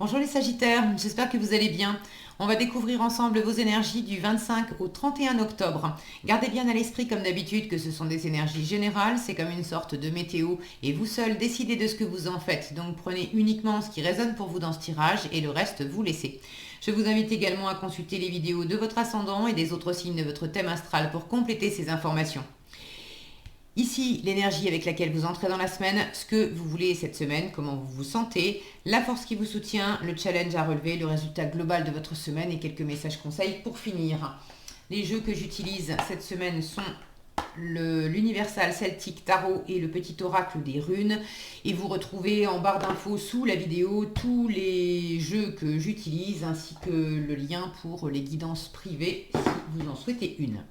Bonjour les Sagittaires, j'espère que vous allez bien. On va découvrir ensemble vos énergies du 25 au 31 octobre. Gardez bien à l'esprit comme d'habitude que ce sont des énergies générales, c'est comme une sorte de météo et vous seul décidez de ce que vous en faites. Donc prenez uniquement ce qui résonne pour vous dans ce tirage et le reste vous laissez. Je vous invite également à consulter les vidéos de votre ascendant et des autres signes de votre thème astral pour compléter ces informations. Ici, l'énergie avec laquelle vous entrez dans la semaine, ce que vous voulez cette semaine, comment vous vous sentez, la force qui vous soutient, le challenge à relever, le résultat global de votre semaine et quelques messages conseils pour finir. Les jeux que j'utilise cette semaine sont l'Universal Celtic Tarot et le petit oracle des runes. Et vous retrouvez en barre d'infos sous la vidéo tous les jeux que j'utilise ainsi que le lien pour les guidances privées si vous en souhaitez une.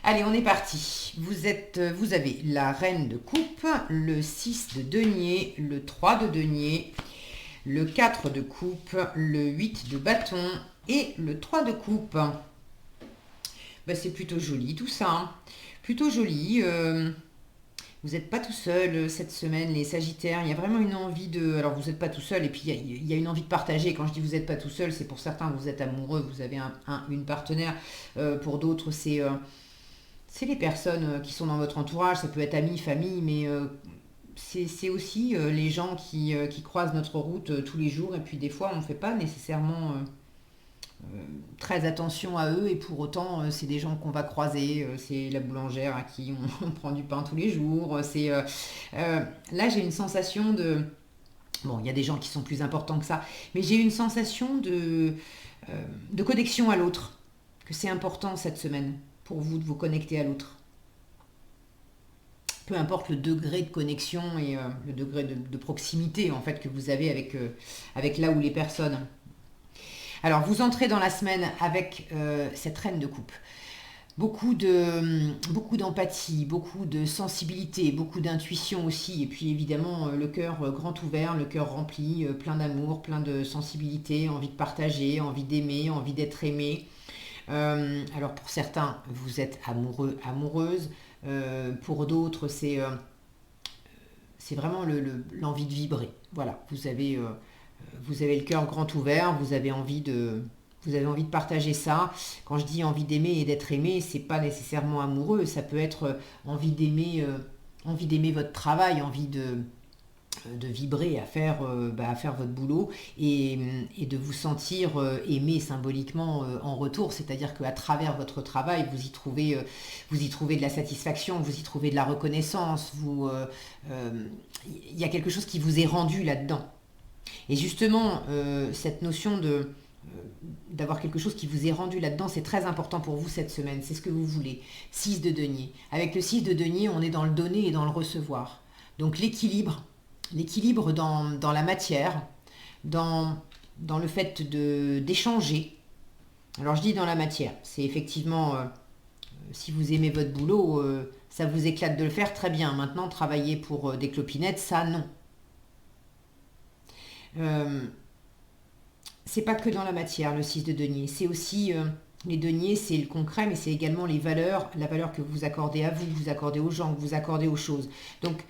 Allez, on est parti. Vous avez la reine de coupe, le 6 de denier, le 3 de denier, le 4 de coupe, le 8 de bâton et le 3 de coupe. C'est plutôt joli tout ça. Hein. Plutôt joli. Vous n'êtes pas tout seul cette semaine, les Sagittaires. Il y a vraiment une envie de... Alors, vous n'êtes pas tout seul et puis il y a une envie de partager. Quand je dis vous n'êtes pas tout seul, c'est pour certains, vous êtes amoureux, vous avez une partenaire. Pour d'autres, c'est les personnes qui sont dans votre entourage, ça peut être amis, famille, mais c'est aussi les gens qui croisent notre route tous les jours. Et puis des fois, on ne fait pas nécessairement très attention à eux. Et pour autant, c'est des gens qu'on va croiser. C'est la boulangère à qui on prend du pain tous les jours. Là, j'ai une sensation de... Bon, il y a des gens qui sont plus importants que ça. Mais j'ai une sensation de connexion à l'autre. Que c'est important cette semaine pour vous de vous connecter à l'autre. Peu importe le degré de connexion et le degré de proximité en fait que vous avez avec là où les personnes. Alors vous entrez dans la semaine avec cette reine de coupe. Beaucoup d'empathie, beaucoup de sensibilité, beaucoup d'intuition aussi, et puis évidemment le cœur grand ouvert, le cœur rempli, plein d'amour, plein de sensibilité, envie de partager, envie d'aimer, envie d'être aimé. Alors pour certains, vous êtes amoureux, amoureuse. Pour d'autres, c'est vraiment l'envie de vibrer. Voilà, vous avez le cœur grand ouvert, vous avez envie de partager ça. Quand je dis envie d'aimer et d'être aimé, c'est pas nécessairement amoureux. Ça peut être envie d'aimer votre travail, envie de vibrer à faire votre boulot et de vous sentir aimé symboliquement en retour, c'est-à-dire qu'à travers votre travail, vous y trouvez de la satisfaction, vous y trouvez de la reconnaissance, il y a quelque chose qui vous est rendu là-dedans. Et justement, cette notion d'avoir quelque chose qui vous est rendu là-dedans, c'est très important pour vous cette semaine, c'est ce que vous voulez. 6 de denier. Avec le 6 de denier, on est dans le donner et dans le recevoir. Donc l'équilibre dans la matière, dans le fait d'échanger. Alors je dis dans la matière, c'est effectivement, si vous aimez votre boulot, ça vous éclate de le faire, très bien. Maintenant, travailler pour des clopinettes, ça non. C'est pas que dans la matière, le 6 de denier, c'est aussi... les deniers, c'est le concret, mais c'est également les valeurs, la valeur que vous accordez à vous, que vous accordez aux gens, que vous accordez aux choses. Donc,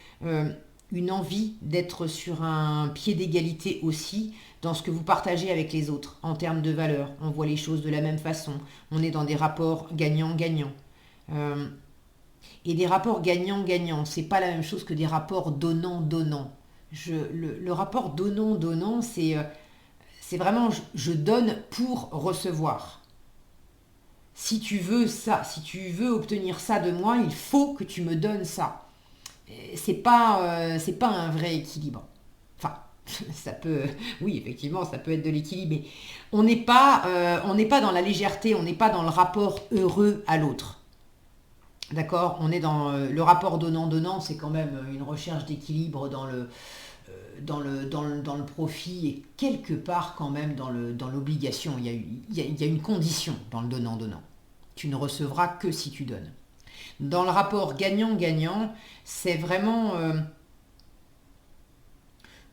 une envie d'être sur un pied d'égalité aussi dans ce que vous partagez avec les autres en termes de valeurs. On voit les choses de la même façon. On est dans des rapports gagnant-gagnant. Et des rapports gagnant-gagnant, c'est pas la même chose que des rapports donnant-donnant. Le rapport donnant-donnant, c'est vraiment je donne pour recevoir. Si tu veux ça, si tu veux obtenir ça de moi, il faut que tu me donnes ça. C'est pas un vrai équilibre. Enfin, ça peut, oui, effectivement, ça peut être de l'équilibre, mais on n'est pas dans la légèreté, on n'est pas dans le rapport heureux à l'autre. D'accord. On est dans le rapport donnant-donnant, c'est quand même une recherche d'équilibre dans le profit et quelque part quand même dans l'obligation. Il y a une condition dans le donnant-donnant. Tu ne recevras que si tu donnes. Dans le rapport gagnant-gagnant, c'est vraiment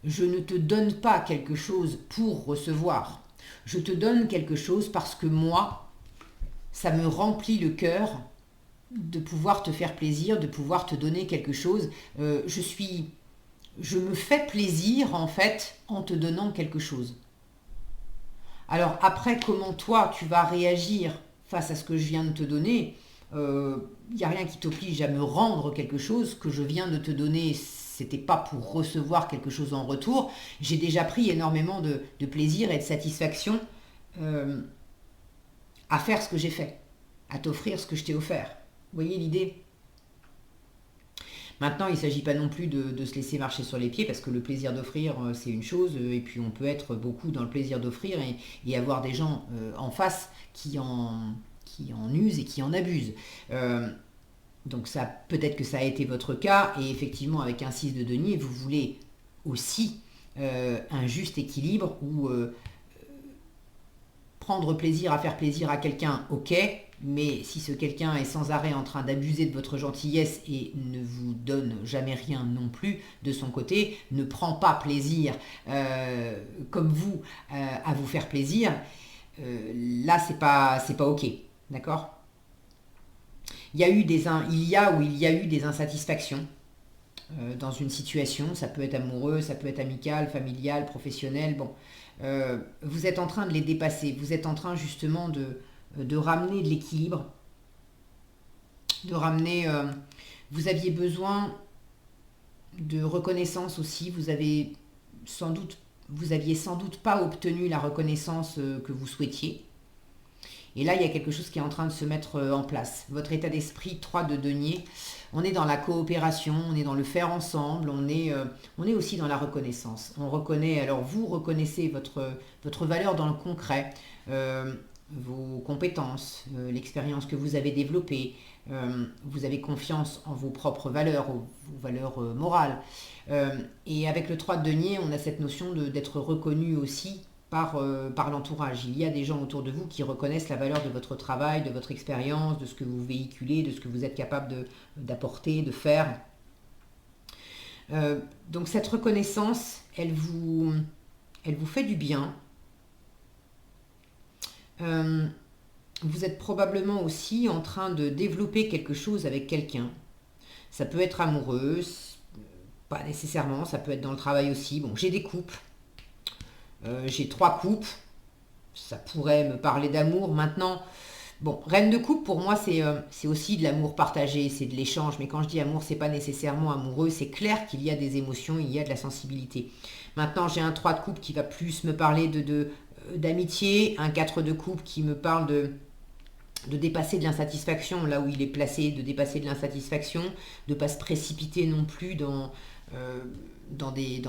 je ne te donne pas quelque chose pour recevoir. Je te donne quelque chose parce que moi, ça me remplit le cœur de pouvoir te faire plaisir, de pouvoir te donner quelque chose. Je me fais plaisir en fait en te donnant quelque chose. Alors après, comment toi, tu vas réagir face à ce que je viens de te donner, il n'y a rien qui t'oblige à me rendre quelque chose que je viens de te donner. C'était pas pour recevoir quelque chose en retour. J'ai déjà pris énormément de plaisir et de satisfaction euh, à faire ce que j'ai fait, à t'offrir ce que je t'ai offert. Vous voyez l'idée? Maintenant, il ne s'agit pas non plus de se laisser marcher sur les pieds parce que le plaisir d'offrir, c'est une chose, et puis on peut être beaucoup dans le plaisir d'offrir et avoir des gens en face qui en usent et qui en abusent. Euh, donc ça, peut-être que ça a été votre cas, et effectivement, avec un 6 de denier, vous voulez aussi un juste équilibre où prendre plaisir à faire plaisir à quelqu'un, ok, mais si ce quelqu'un est sans arrêt en train d'abuser de votre gentillesse et ne vous donne jamais rien non plus de son côté, ne prend pas plaisir comme vous à vous faire plaisir, là c'est pas ok, d'accord. Il y a eu des insatisfactions dans une situation, ça peut être amoureux, ça peut être amical, familial, professionnel, bon. Vous êtes en train de les dépasser, vous êtes en train justement de ramener de l'équilibre, de ramener... vous aviez besoin de reconnaissance aussi, vous aviez sans doute pas obtenu la reconnaissance que vous souhaitiez. Et là, il y a quelque chose qui est en train de se mettre en place. Votre état d'esprit, 3 de denier, on est dans la coopération, on est dans le faire ensemble, on est aussi dans la reconnaissance. On reconnaît, alors vous reconnaissez votre valeur dans le concret, vos compétences, l'expérience que vous avez développée, vous avez confiance en vos propres valeurs, vos valeurs morales. Et avec le 3 de denier, on a cette notion d'être reconnu aussi par l'entourage. Il y a des gens autour de vous qui reconnaissent la valeur de votre travail, de votre expérience, de ce que vous véhiculez, de ce que vous êtes capable d'apporter, de faire. Donc cette reconnaissance, elle vous fait du bien. Euh, Vous êtes probablement aussi en train de développer quelque chose avec quelqu'un. Ça peut être amoureux, pas nécessairement, ça peut être dans le travail aussi. Bon, j'ai des couples, j'ai 3 couples, ça pourrait me parler d'amour. Maintenant, bon, reine de coupe, pour moi, c'est aussi de l'amour partagé, c'est de l'échange. Mais quand je dis amour, c'est pas nécessairement amoureux. C'est clair qu'il y a des émotions, il y a de la sensibilité. Maintenant, j'ai un 3 de coupe qui va plus me parler d'amitié, un 4 de coupe qui me parle de dépasser de l'insatisfaction là où il est placé, de dépasser de l'insatisfaction, de ne pas se précipiter non plus euh, dans des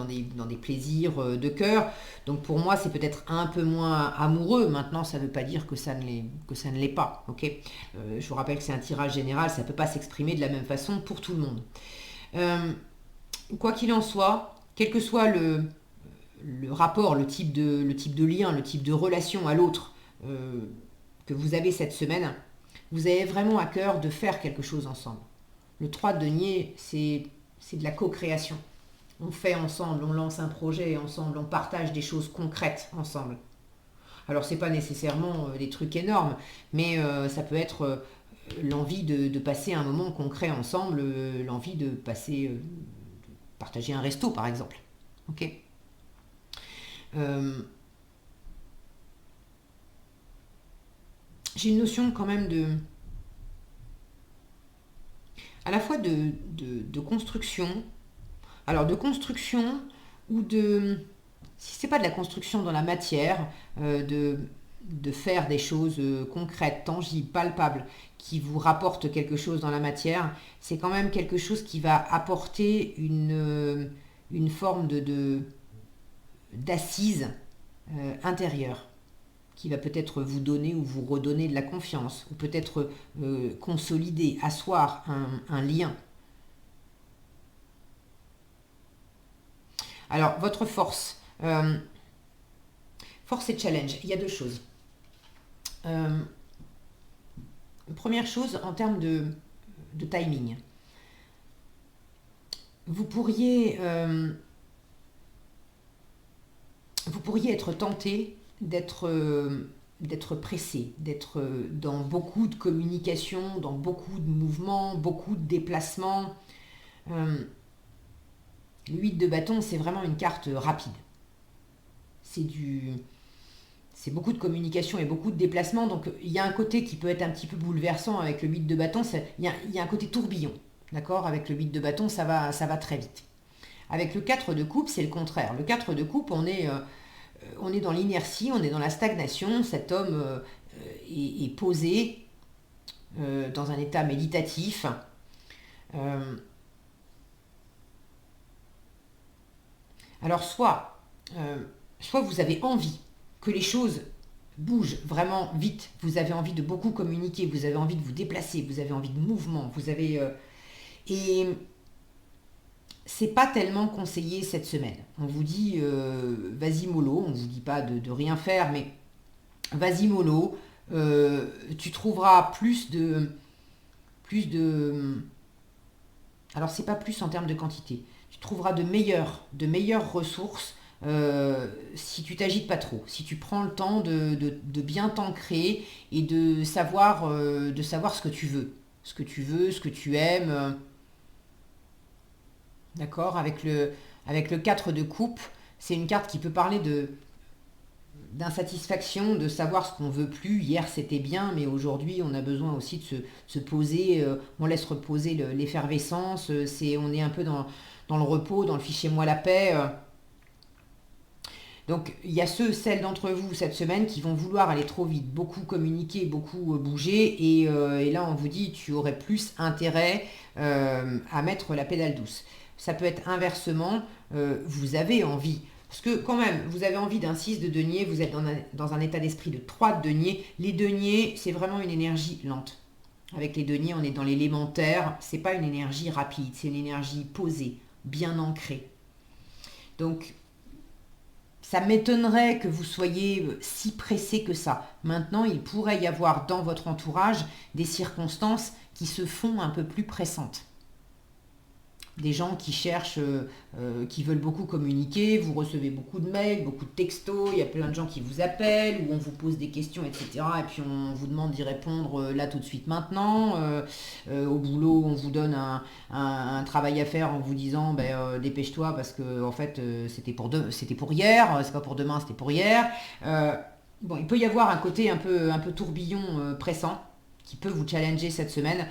plaisirs de cœur. Donc pour moi, c'est peut-être un peu moins amoureux. Maintenant, ça ne veut pas dire que ça ne l'est pas. Ok. Je vous rappelle que c'est un tirage général, ça ne peut pas s'exprimer de la même façon pour tout le monde. Euh, Quoi qu'il en soit, quel que soit le rapport, le type de lien, le type de relation à l'autre euh, que vous avez cette semaine, vous avez vraiment à cœur de faire quelque chose ensemble. Le 3 de denier, c'est de la co-création. On fait ensemble, on lance un projet ensemble, on partage des choses concrètes ensemble. Alors c'est pas nécessairement des trucs énormes, mais ça peut être l'envie de passer un moment concret ensemble, l'envie de partager un resto par exemple. Ok. Euh, j'ai une notion quand même à la fois de construction. Alors de construction ou si c'est pas de la construction dans la matière, de faire des choses concrètes, tangibles, palpables, qui vous rapportent quelque chose dans la matière, c'est quand même quelque chose qui va apporter une forme d'assise intérieure, qui va peut-être vous donner ou vous redonner de la confiance, ou peut-être consolider, asseoir un lien. Alors, votre force. Force et challenge. Il y a 2 choses. Euh, Première chose, en termes de timing. Vous pourriez, euh, vous pourriez être tenté d'être pressé, d'être dans beaucoup de communication, dans beaucoup de mouvements, beaucoup de déplacements. Euh, le 8 de bâton, c'est vraiment une carte rapide. C'est du, c'est beaucoup de communication et beaucoup de déplacements. Donc il y a un côté qui peut être un petit peu bouleversant avec le 8 de bâton. Il y a un côté tourbillon. D'accord? Avec le 8 de bâton, ça va très vite. Avec le 4 de coupe, c'est le contraire. Le 4 de coupe, on est dans l'inertie, on est dans la stagnation. Cet homme est posé dans un état méditatif. Alors soit vous avez envie que les choses bougent vraiment vite, vous avez envie de beaucoup communiquer, vous avez envie de vous déplacer, vous avez envie de mouvement, et c'est pas tellement conseillé cette semaine. On vous dit vas-y mollo, on vous dit pas de rien faire, mais vas-y mollo, tu trouveras plus de... Alors c'est pas plus en termes de quantité, tu trouveras de meilleures ressources si tu t'agites pas trop, si tu prends le temps de bien t'ancrer et de savoir ce que tu veux, ce que tu aimes. D'accord? Avec le 4 de coupe, c'est une carte qui peut parler d'insatisfaction, de savoir ce qu'on veut plus. Hier c'était bien, mais aujourd'hui on a besoin aussi de se poser, on laisse reposer l'effervescence, on est un peu dans le repos, dans le fichez-moi la paix. Donc il y a celles d'entre vous cette semaine qui vont vouloir aller trop vite, beaucoup communiquer, beaucoup bouger, et là on vous dit tu aurais plus intérêt à mettre la pédale douce. Ça peut être inversement, vous avez envie, parce que quand même vous avez envie d'un 6 de denier, vous êtes dans un état d'esprit de 3 de denier. Les deniers, c'est vraiment une énergie lente. Avec les deniers, on est dans l'élémentaire, c'est pas une énergie rapide, c'est une énergie posée, bien ancrée. Donc ça m'étonnerait que vous soyez si pressé que ça. Maintenant, il pourrait y avoir dans votre entourage des circonstances qui se font un peu plus pressantes. Des gens qui cherchent, qui veulent beaucoup communiquer, vous recevez beaucoup de mails, beaucoup de textos, il y a plein de gens qui vous appellent, ou on vous pose des questions, etc. Et puis on vous demande d'y répondre là tout de suite maintenant. Au boulot, on vous donne un travail à faire en vous disant dépêche-toi parce que en fait c'était pour hier, c'est pas pour demain, c'était pour hier. Bon, il peut y avoir un côté un peu tourbillon pressant qui peut vous challenger cette semaine.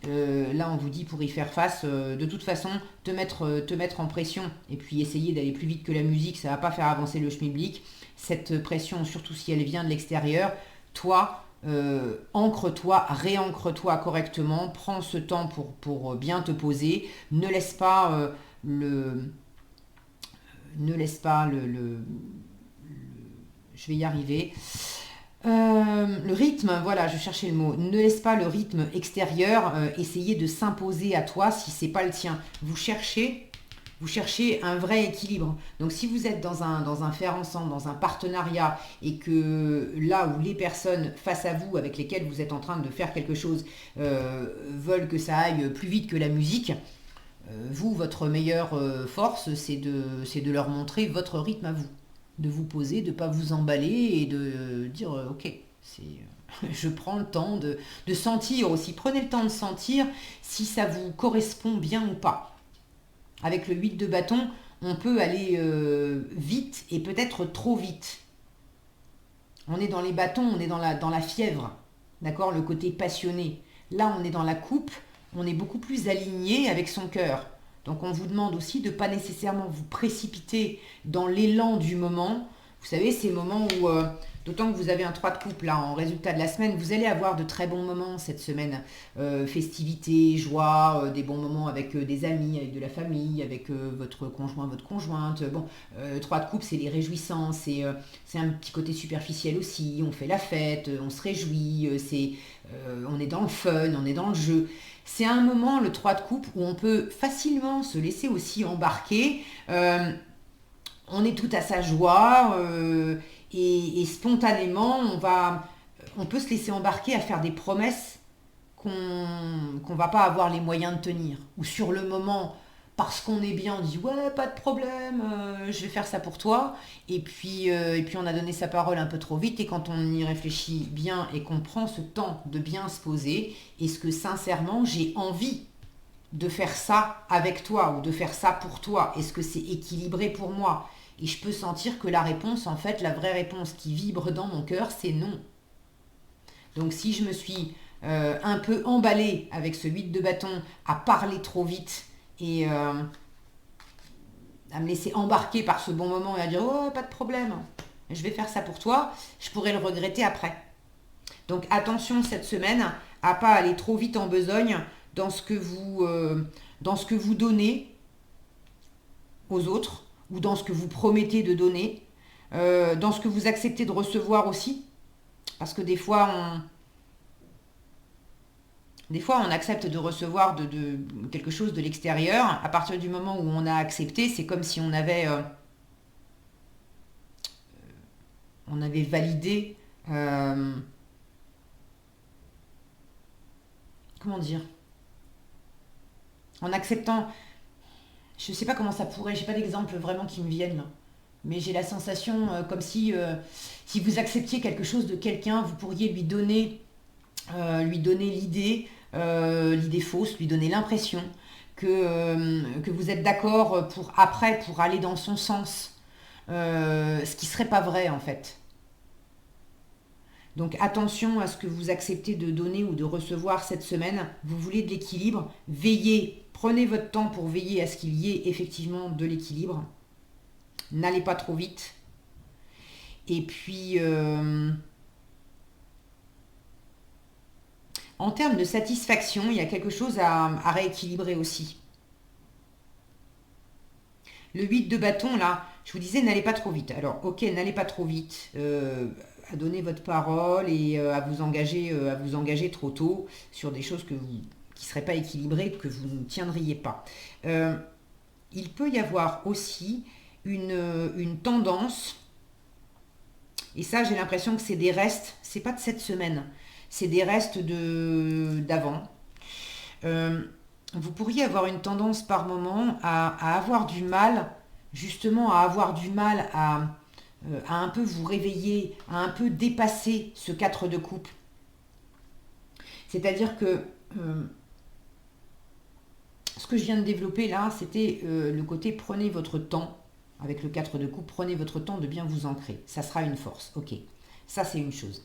Là on vous dit pour y faire face, de toute façon te mettre en pression et puis essayer d'aller plus vite que la musique, ça va pas faire avancer le schmilblick. Cette pression, surtout si elle vient de l'extérieur, toi ancre-toi, réancre-toi correctement, prends ce temps pour bien te poser, ne laisse pas je vais y arriver. Le rythme, voilà, je cherchais le mot. Ne laisse pas le rythme extérieur essayer de s'imposer à toi si c'est pas le tien. Vous cherchez un vrai équilibre. Donc si vous êtes dans un faire ensemble, dans un partenariat, et que là où les personnes face à vous, avec lesquelles vous êtes en train de faire quelque chose, veulent que ça aille plus vite que la musique, vous, votre meilleure force, c'est de leur montrer votre rythme à vous. De vous poser, de ne pas vous emballer et de dire ok, je prends le temps de sentir aussi. Prenez le temps de sentir si ça vous correspond bien ou pas. Avec le 8 de bâton, on peut aller vite et peut-être trop vite. On est dans les bâtons, on est dans la fièvre, d'accord, le côté passionné. Là, on est dans la coupe, on est beaucoup plus aligné avec son cœur. Donc on vous demande aussi de ne pas nécessairement vous précipiter dans l'élan du moment. Vous savez, ces moments où, d'autant que vous avez un 3 de coupe là en résultat de la semaine, vous allez avoir de très bons moments cette semaine. Festivités, joie, des bons moments avec des amis, avec de la famille, avec votre conjoint, votre conjointe. Bon, 3 de coupe, c'est les réjouissances, c'est un petit côté superficiel aussi. On fait la fête, on se réjouit, on est dans le fun, on est dans le jeu. C'est un moment, le 3 de coupe, où on peut facilement se laisser aussi embarquer. On est tout à sa joie et spontanément, on peut se laisser embarquer à faire des promesses qu'on va pas avoir les moyens de tenir. Ou sur le moment, parce qu'on est bien, on dit ouais, pas de problème, je vais faire ça pour toi. Et puis on a donné sa parole un peu trop vite, et quand on y réfléchit bien et qu'on prend ce temps de bien se poser, est-ce que sincèrement j'ai envie de faire ça avec toi ou de faire ça pour toi? Est-ce que c'est équilibré pour moi? Et je peux sentir que la réponse, en fait, la vraie réponse qui vibre dans mon cœur, c'est non. Donc si je me suis un peu emballée avec ce 8 de bâton à parler trop vite et à me laisser embarquer par ce bon moment et à dire oh pas de problème, je vais faire ça pour toi, je pourrais le regretter après. Donc attention cette semaine à pas aller trop vite en besogne dans ce que vous donnez aux autres ou dans ce que vous promettez de donner, dans ce que vous acceptez de recevoir aussi, parce que des fois on accepte de recevoir de quelque chose de l'extérieur. À partir du moment où on a accepté, c'est comme si on avait validé, comment dire, en acceptant, je ne sais pas comment ça pourrait, j'ai pas d'exemple vraiment qui me viennent là. Mais j'ai la sensation comme si vous acceptiez quelque chose de quelqu'un, vous pourriez lui donner l'idée fausse, lui donner l'impression que vous êtes d'accord pour aller dans son sens, ce qui serait pas vrai en fait. Donc attention à ce que vous acceptez de donner ou de recevoir cette semaine. Vous voulez de l'équilibre, veillez, prenez votre temps pour veiller à ce qu'il y ait effectivement de l'équilibre. N'allez pas trop vite. Et puis, en termes de satisfaction, il y a quelque chose à rééquilibrer aussi. Le 8 de bâton, là, je vous disais, n'allez pas trop vite. Alors, ok, n'allez pas trop vite à donner votre parole et à vous engager trop tôt sur des choses qui ne seraient pas équilibrées, que vous ne tiendriez pas. Il peut y avoir aussi une tendance, et ça j'ai l'impression que c'est des restes, c'est pas de cette semaine, c'est des restes d'avant. Vous pourriez avoir une tendance par moment à avoir du mal, justement à un peu vous réveiller, à un peu dépasser ce 4 de coupe. C'est-à-dire que ce que je viens de développer là, c'était le côté prenez votre temps. Avec le 4 de coupe, prenez votre temps de bien vous ancrer. Ça sera une force. Ok, ça c'est une chose.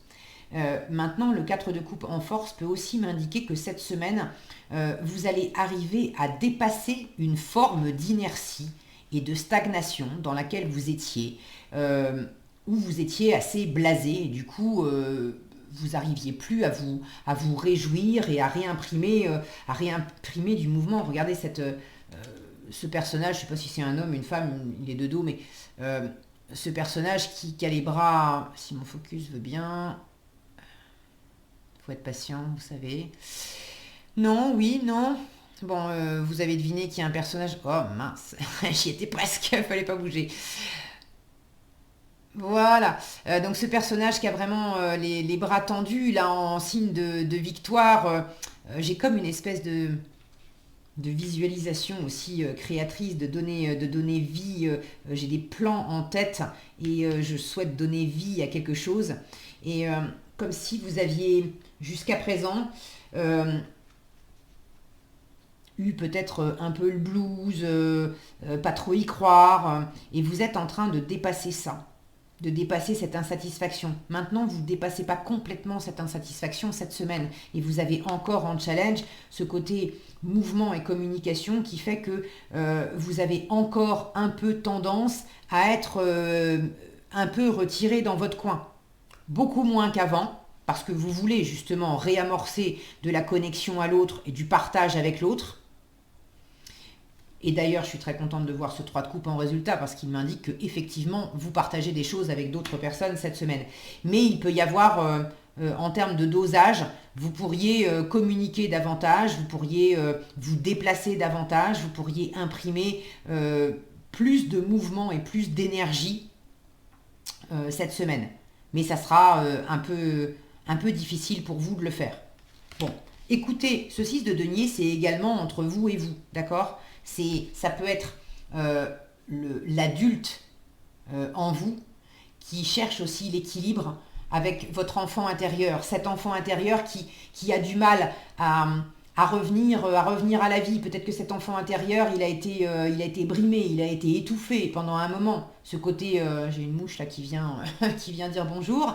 Maintenant, le 4 de coupe en force peut aussi m'indiquer que cette semaine, vous allez arriver à dépasser une forme d'inertie et de stagnation dans laquelle vous étiez, où vous étiez assez blasé. Et du coup, vous n'arriviez plus à vous réjouir et à réimprimer du mouvement. Regardez ce personnage, je ne sais pas si c'est un homme, une femme, il est de dos, mais ce personnage qui a les bras, si mon focus veut bien, il faut être patient, vous savez. Non, oui, non. Bon, vous avez deviné qu'il y a un personnage. Oh mince, j'y étais presque, il fallait pas bouger. Voilà, donc ce personnage qui a vraiment les bras tendus, là en signe de victoire, j'ai comme une espèce de visualisation aussi créatrice, de donner vie. J'ai des plans en tête et je souhaite donner vie à quelque chose. Et comme si vous aviez jusqu'à présent eu peut-être un peu le blues, pas trop y croire, et vous êtes en train de dépasser ça, de dépasser cette insatisfaction. Maintenant, vous ne dépassez pas complètement cette insatisfaction cette semaine, et vous avez encore en challenge ce côté mouvement et communication qui fait que vous avez encore un peu tendance à être un peu retiré dans votre coin. Beaucoup moins qu'avant, parce que vous voulez justement réamorcer de la connexion à l'autre et du partage avec l'autre. Et d'ailleurs, je suis très contente de voir ce 3 de coupe en résultat parce qu'il m'indique que effectivement vous partagez des choses avec d'autres personnes cette semaine. Mais il peut y avoir, en termes de dosage, vous pourriez communiquer davantage, vous pourriez vous déplacer davantage, vous pourriez imprimer plus de mouvement et plus d'énergie cette semaine. Mais ça sera un peu difficile pour vous de le faire. Bon, écoutez, ce 6 de denier, c'est également entre vous et vous, d'accord ? Ça peut être l'adulte en vous qui cherche aussi l'équilibre avec votre enfant intérieur. Cet enfant intérieur qui a du mal à à revenir à la vie. Peut-être que cet enfant intérieur, il a été brimé, il a été étouffé pendant un moment. Ce côté, j'ai une mouche là qui vient, qui vient dire bonjour.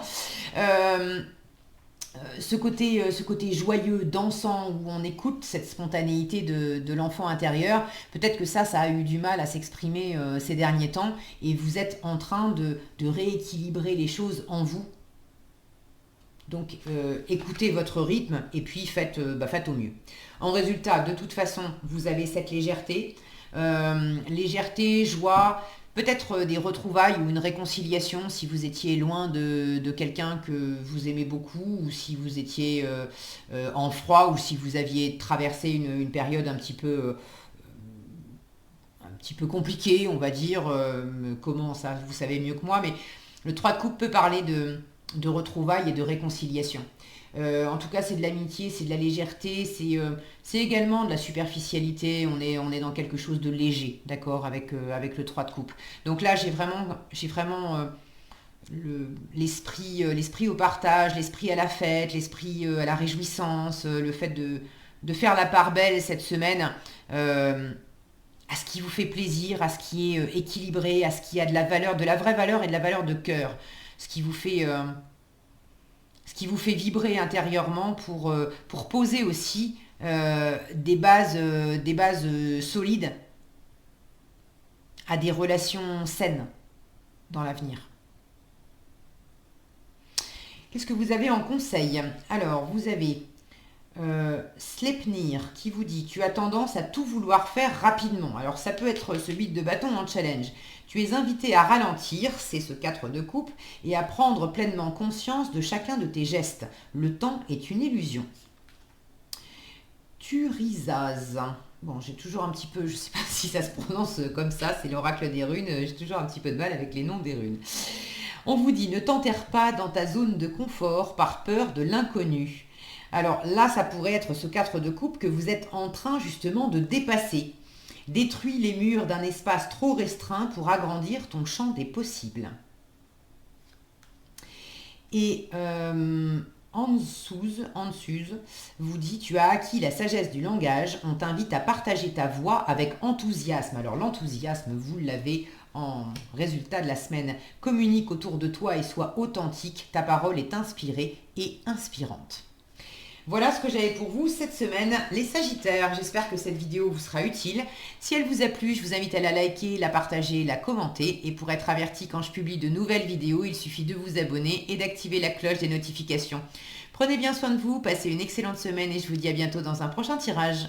Ce côté joyeux, dansant, où on écoute cette spontanéité de l'enfant intérieur, peut-être que ça a eu du mal à s'exprimer ces derniers temps, et vous êtes en train de rééquilibrer les choses en vous. Donc écoutez votre rythme et puis faites au mieux. En résultat, de toute façon, vous avez cette légèreté. Légèreté, joie, peut-être des retrouvailles ou une réconciliation si vous étiez loin de quelqu'un que vous aimez beaucoup, ou si vous étiez en froid, ou si vous aviez traversé une période un petit peu compliquée, on va dire. Comment ça, vous savez mieux que moi, mais le 3 de coupe peut parler de retrouvailles et de réconciliation. En tout cas, c'est de l'amitié, c'est de la légèreté, c'est également de la superficialité. On est dans quelque chose de léger, d'accord, avec le 3 de coupe. Donc là, j'ai vraiment l'esprit au partage, l'esprit à la fête, l'esprit à la réjouissance, le fait de faire la part belle cette semaine à ce qui vous fait plaisir, à ce qui est équilibré, à ce qui a de la valeur, de la vraie valeur et de la valeur de cœur. Ce qui vous fait vibrer intérieurement pour poser aussi des bases solides à des relations saines dans l'avenir. Qu'est-ce que vous avez en conseil? Alors, vous avez Sleipnir qui vous dit: tu as tendance à tout vouloir faire rapidement. Alors ça peut être ce 8 de bâton en challenge. Tu es invité à ralentir, c'est ce 4 de coupe, et à prendre pleinement conscience de chacun de tes gestes. Le temps est une illusion. Turisaz. Bon, j'ai toujours un petit peu, je ne sais pas si ça se prononce comme ça, c'est l'oracle des runes, j'ai toujours un petit peu de mal avec les noms des runes. On vous dit: ne t'enterre pas dans ta zone de confort par peur de l'inconnu. Alors là, ça pourrait être ce 4 de coupe que vous êtes en train justement de dépasser. Détruis les murs d'un espace trop restreint pour agrandir ton champ des possibles. Et Ansuz vous dit: tu as acquis la sagesse du langage, on t'invite à partager ta voix avec enthousiasme. Alors l'enthousiasme, vous l'avez en résultat de la semaine. Communique autour de toi et sois authentique, ta parole est inspirée et inspirante. Voilà ce que j'avais pour vous cette semaine, les Sagittaires. J'espère que cette vidéo vous sera utile. Si elle vous a plu, je vous invite à la liker, la partager, la commenter. Et pour être averti quand je publie de nouvelles vidéos, il suffit de vous abonner et d'activer la cloche des notifications. Prenez bien soin de vous, passez une excellente semaine et je vous dis à bientôt dans un prochain tirage.